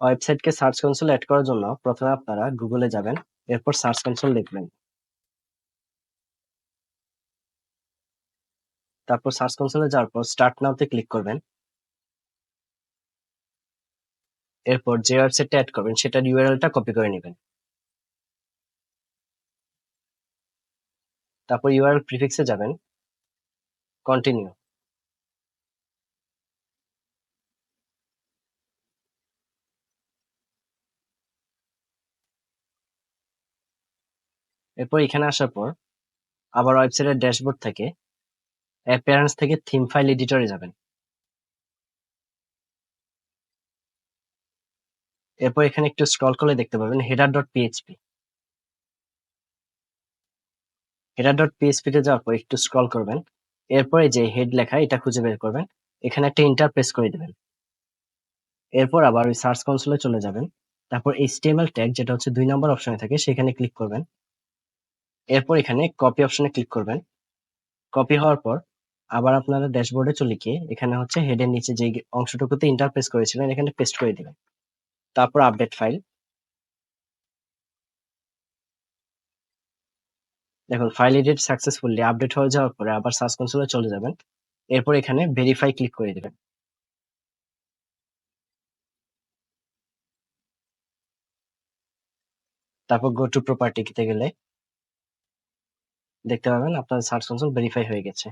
ওয়েবসাইটকে search console add করার জন্য প্রথমে আপনারা গুগলে যাবেন, এরপর সার্চ কনসোল লিখবেন। তারপর সার্চ কনসোলে যাওয়ার পর স্টার্ট নাওতে ক্লিক করবেন। এরপর যে ওয়েবসাইটটা অ্যাড করবেন সেটার ইউআরএলটা কপি করে নেবেন। তারপর ইউআরএল প্রিফিক্সে যাবেন, কন্টিনিউ। এরপর এখানে আসার পর আবার ওয়েবসাইটের ড্যাশবোর্ড থেকে অ্যাপিয়ারেন্স থেকে থিম ফাইল এডিটরে যাবেন। এরপর এখানে একটু স্ক্রল করলে দেখতে পাবেন header.php। header.php তে যাওয়ার পর একটু স্ক্রল করবেন, এরপরে যে হেড লেখা এটা খুঁজে বের করবেন, এখানে একটা ইন্টার প্রেস করে দিবেন। এরপর আবার ওই সার্চ কনসোলে চলে যাবেন, তারপর HTML ট্যাগ যেটা হচ্ছে 2 নম্বর অপশনে থাকে সেখানে ক্লিক করবেন। এরপর এখানে কপি অপশনে ক্লিক করবেন। কপি হওয়ার পর আবার আপনারা ড্যাশবোর্ডে চলে গিয়ে এখানে হচ্ছে হেডের নিচে যে অংশটুকুতে ইন্টার প্রেস করেছিলেন এখানে পেস্ট করে দিবেন। তারপর আপডেট ফাইল। দেখুন ফাইল এডিট সাকসেসফুলি আপডেট হয়ে যাওয়ার পরে আবার সার্চ কনসোলে চলে যাবেন। এরপর এখানে ভেরিফাই ক্লিক করে দিবেন। তারপর গো টু প্রপার্টিতে গেলে দেখতে পাবেন আপনার সার্চ কনসোল ভেরিফাই হয়ে গেছে।